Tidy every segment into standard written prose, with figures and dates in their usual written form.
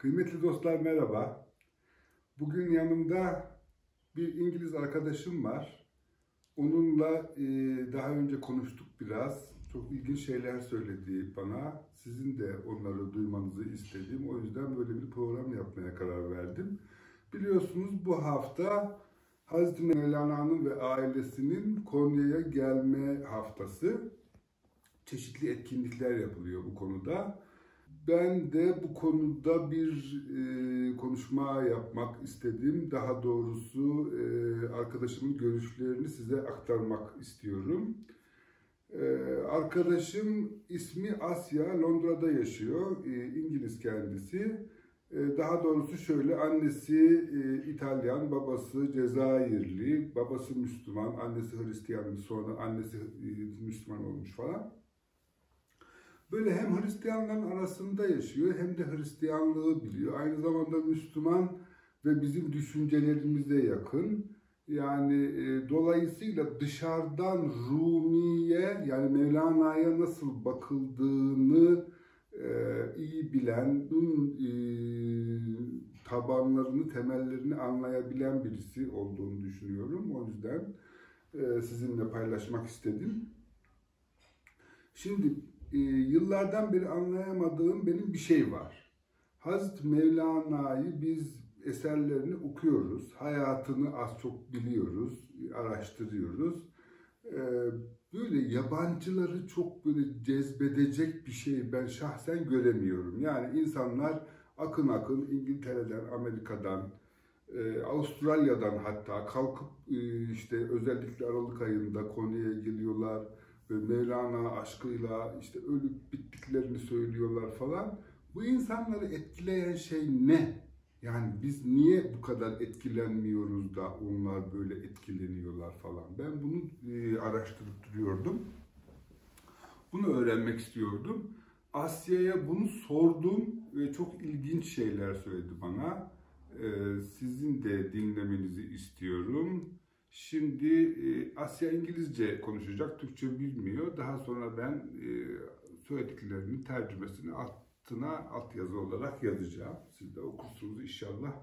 Kıymetli dostlar merhaba. Bugün yanımda bir İngiliz arkadaşım var. Onunla daha önce konuştuk biraz. Çok ilginç şeyler söyledi bana. Sizin de onları duymanızı istedim. O yüzden böyle bir program yapmaya karar verdim. Biliyorsunuz bu hafta Hazreti Mevlana'nın ve ailesinin Konya'ya gelme haftası. Çeşitli etkinlikler yapılıyor bu konuda. Ben de bu konuda bir konuşma yapmak istedim. Daha doğrusu arkadaşımın görüşlerini size aktarmak istiyorum. Arkadaşım ismi Asya, Londra'da yaşıyor. İngiliz kendisi. Daha doğrusu şöyle, annesi İtalyan, babası Cezayirli, babası Müslüman, annesi Hristiyanmış, sonra annesi Müslüman olmuş falan. Böyle hem Hristiyanların arasında yaşıyor hem de Hristiyanlığı biliyor. Aynı zamanda Müslüman ve bizim düşüncelerimize yakın. Yani dolayısıyla dışarıdan Rumi'ye yani Mevlana'ya nasıl bakıldığını iyi bilen, tabanlarını, temellerini anlayabilen birisi olduğunu düşünüyorum. O yüzden sizinle paylaşmak istedim. Şimdi yıllardan beri anlayamadığım benim bir şey var. Hazreti Mevlana'yı biz eserlerini okuyoruz. Hayatını az çok biliyoruz, araştırıyoruz. Böyle yabancıları çok böyle cezbedecek bir şey ben şahsen göremiyorum. Yani insanlar akın akın İngiltere'den, Amerika'dan, Avustralya'dan hatta kalkıp işte özellikle Aralık ayında Konya'ya geliyorlar ve Mevlana aşkıyla işte ölüp bittiklerini söylüyorlar falan. Bu insanları etkileyen şey ne? Yani biz niye bu kadar etkilenmiyoruz da onlar böyle etkileniyorlar falan. Ben bunu araştırıp duruyordum. Bunu öğrenmek istiyordum. Asya'ya bunu sordum ve çok ilginç şeyler söyledi bana. Sizin de dinlemenizi istiyorum. Şimdi Asya İngilizce konuşacak, Türkçe bilmiyor. Daha sonra ben söylediklerinin tercümesini altına altyazı olarak yazacağım. Siz de okursunuz inşallah.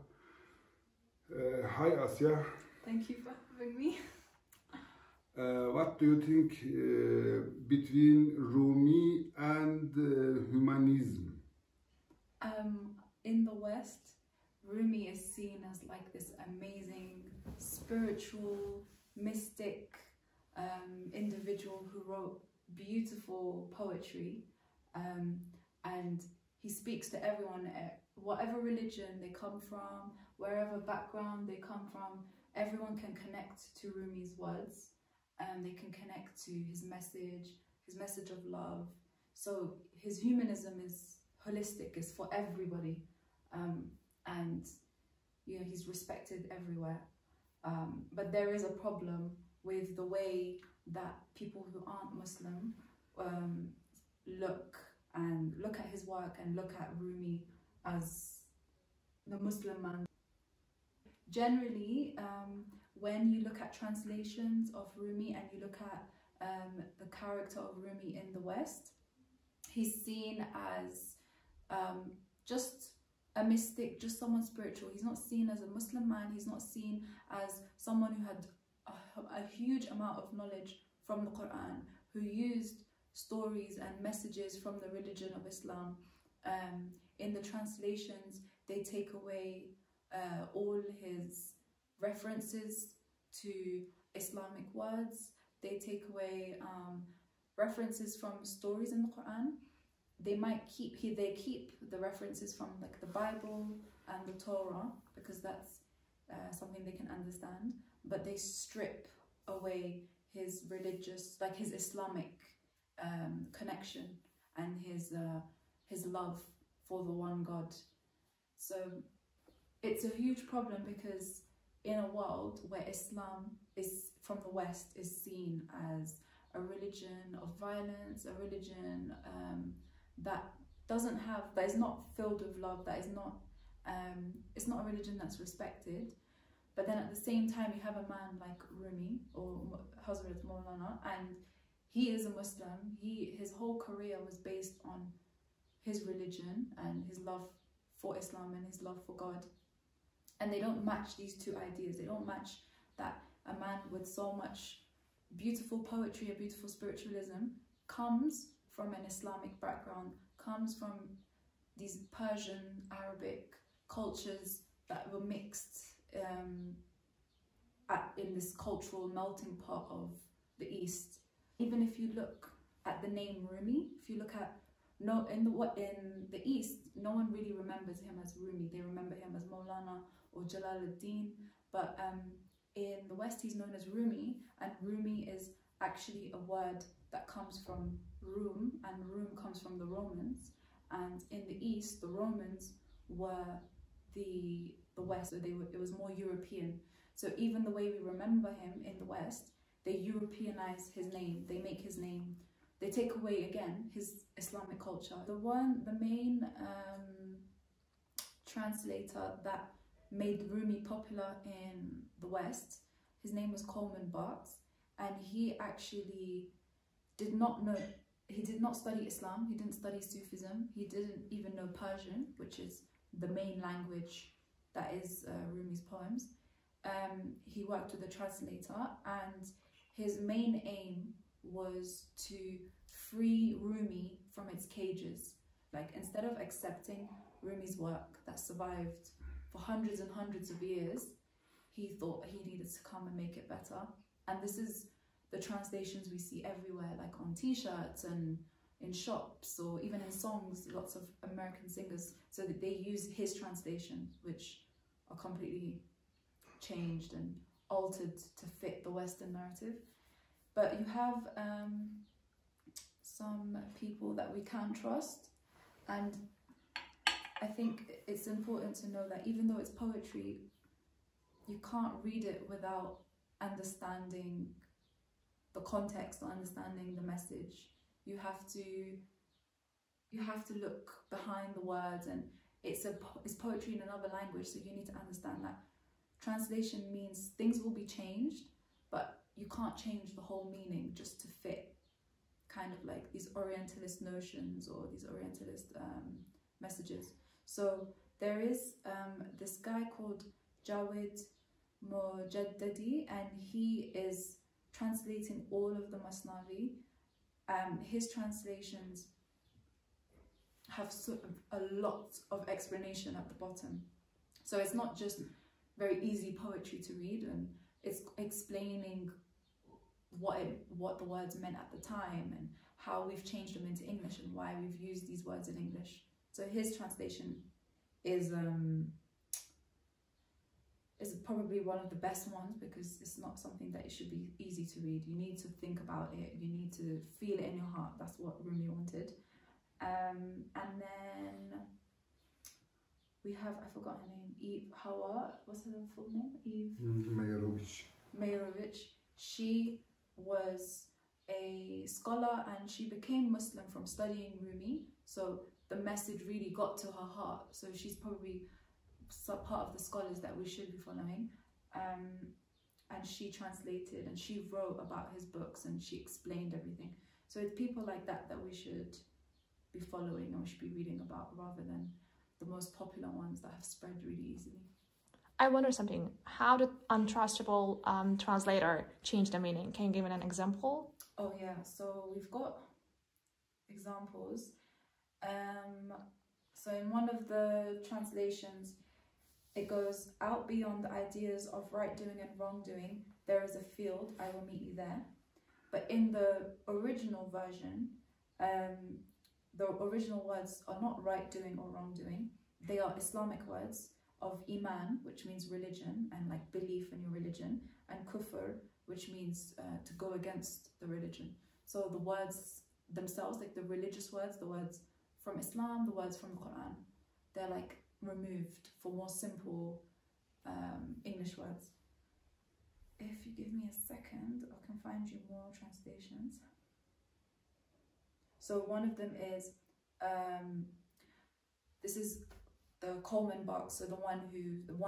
Hi Asya. Thank you for having me. What do you think between Rumi and humanism? In the West, Rumi is seen as like this amazing, spiritual, mystic individual who wrote beautiful poetry, and he speaks to everyone, whatever religion they come from, wherever background they come from, everyone can connect to Rumi's words, and they can connect to his message of love. So his humanism is holistic, it's for everybody. And you know, he's respected everywhere, but there is a problem with the way that people who aren't Muslim look at his work and look at Rumi as the Muslim man. Generally, when you look at translations of Rumi and you look at the character of Rumi in the West, he's seen as just a mystic, just someone spiritual. He's not seen as a Muslim man. He's not seen as someone who had a huge amount of knowledge from the Qur'an, who used stories and messages from the religion of Islam. In the translations, they take away all his references to Islamic words. They take away references from stories in the Qur'an. They might keep the references from like the Bible and the Torah because that's something they can understand, but they strip away his religious, like his Islamic connection and his love for the one God. So it's a huge problem because in a world where Islam is from the West is seen as a religion of violence, a religion that is not filled with love, that is not it's not a religion that's respected. But then at the same time you have a man like Rumi or Hazrat Mevlana, and he is a Muslim. His whole career was based on his religion and his love for Islam and his love for God. And they don't match these two ideas. They don't match that a man with so much beautiful poetry and beautiful spiritualism comes from an Islamic background, comes from these Persian, Arabic cultures that were mixed in this cultural melting pot of the East. Even if you look at the name Rumi, if you look at in the East, no one really remembers him as Rumi. They remember him as Mevlana or Jalaluddin, but in the West he's known as Rumi, and Rumi is actually a word that comes from Rum, and Rum comes from the Romans, and in the East the Romans were the West, so it was more European. So even the way we remember him in the West, they Europeanize his name, they make his name, they take away again his Islamic culture. The main translator that made Rumi popular in the West, his name was Coleman Barks, and he actually did not study Islam, he didn't study Sufism, he didn't even know Persian, which is the main language that is Rumi's poems. He worked with a translator, and his main aim was to free Rumi from its cages. Like, instead of accepting Rumi's work that survived for hundreds and hundreds of years, he thought he needed to come and make it better. And this is the translations we see everywhere, like on t-shirts and in shops, or even in songs. Lots of American singers, so that they use his translations, which are completely changed and altered to fit the Western narrative. But you have some people that we can trust, and I think it's important to know that even though it's poetry, you can't read it without understanding the context or understanding the message. You have to look behind the words, and it's poetry in another language, so you need to understand that translation means things will be changed, but you can't change the whole meaning just to fit kind of like these Orientalist notions or these Orientalist messages. So there is this guy called Jawed Mojaddadi, and he is translating all of the Masnavi. His translations have a lot of explanation at the bottom. So it's not just very easy poetry to read, and it's explaining what the words meant at the time and how we've changed them into English and why we've used these words in English. So his translation is probably one of the best ones, because it's not something that it should be easy to read. You need to think about it, you need to feel it in your heart. That's what Rumi wanted. And then we have, I forgot her name, Eve Hawa, what's her full name? Eve Meyerowitz. She was a scholar, and she became Muslim from studying Rumi, so the message really got to her heart. So she's probably part of the scholars that we should be following. And she translated and she wrote about his books, and she explained everything. So it's people like that that we should be following, and we should be reading about, rather than the most popular ones that have spread really easily. I wonder something. How did untrustable translator change the meaning? Can you give me an example? Oh yeah, so we've got examples. So in one of the translations, it goes, "Out beyond the ideas of right doing and wrongdoing, there is a field, I will meet you there." But in the original version, the original words are not right doing or wrongdoing. They are Islamic words of iman, which means religion and like belief in your religion, and kufr, which means to go against the religion. So the words themselves, like the religious words, the words from Islam, the words from the Qur'an, they're like removed for more simple English words. If you give me a second, I can find you more translations. So one of them is, this is the Coleman Barks, so one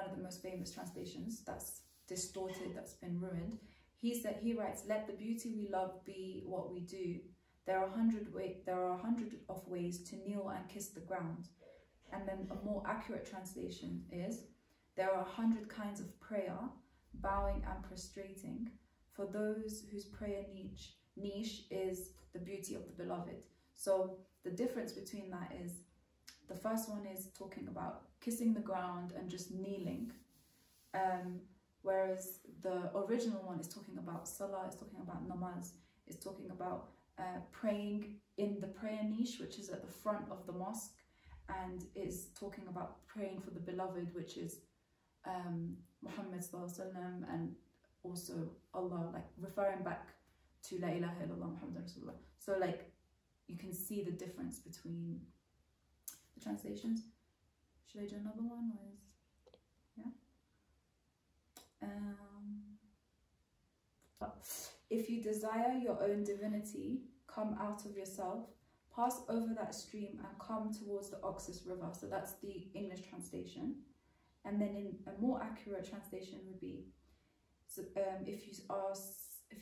of the most famous translations that's distorted, that's been ruined. He writes, "Let the beauty we love be what we do. There are 100 of ways to kneel and kiss the ground. And then a more accurate translation is, there are 100 kinds of prayer, bowing and prostrating, for those whose prayer niche is the beauty of the beloved. So the difference between that is, the first one is talking about kissing the ground and just kneeling, whereas the original one is talking about salah, is talking about namaz, is talking about praying in the prayer niche, which is at the front of the mosque, and is talking about praying for the beloved, which is Muhammad sallallahu alaihi wasallam, and also Allah, like referring back to La ilaha illallah Muhammad Rasulullah. So like you can see the difference between the translations. Should I do another one, or is, yeah? If you desire your own divinity, come out of yourself, pass over that stream and come towards the Oxus River. So that's the English translation. And then in a more accurate translation would be, so, if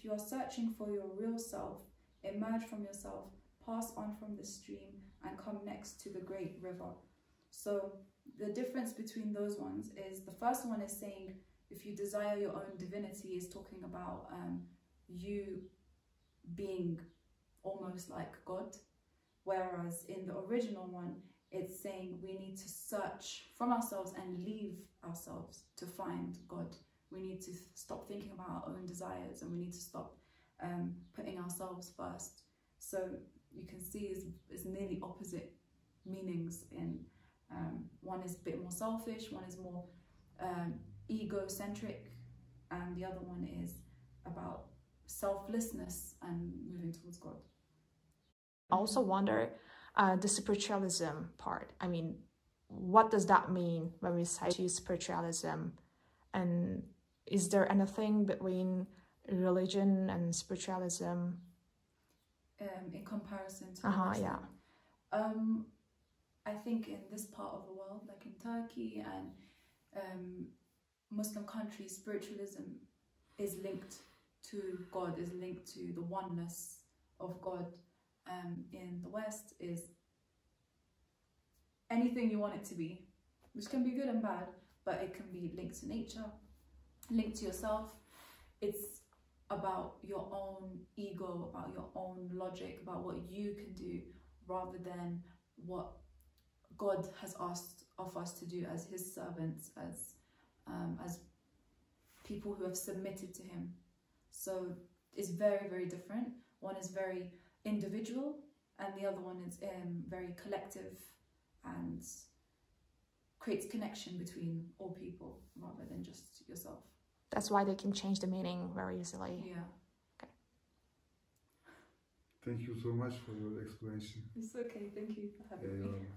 you are searching for your real self, emerge from yourself, pass on from the stream and come next to the great river. So the difference between those ones is, the first one is saying, if you desire your own divinity, is talking about you being almost like God. Whereas in the original one, it's saying we need to search from ourselves and leave ourselves to find God. We need to stop thinking about our own desires, and we need to stop putting ourselves first. So you can see it's nearly opposite meanings. In one is a bit more selfish, one is more egocentric, and the other one is about selflessness and moving towards God. I also wonder the spiritualism part. I mean, what does that mean when we say spiritualism? And is there anything between religion and spiritualism? In comparison to the yeah. I think in this part of the world, like in Turkey and Muslim countries, spiritualism is linked to God, is linked to the oneness of God. In the West is anything you want it to be, which can be good and bad, but it can be linked to nature, linked to yourself. It's about your own ego, about your own logic, about what you can do, rather than what God has asked of us to do as his servants, as people who have submitted to him. So it's very, very different. One is very individual, and the other one is very collective and creates connection between all people rather than just yourself. That's why they can change the meaning very easily. Yeah. Okay. Thank you so much for your explanation. It's okay. Thank you for having me.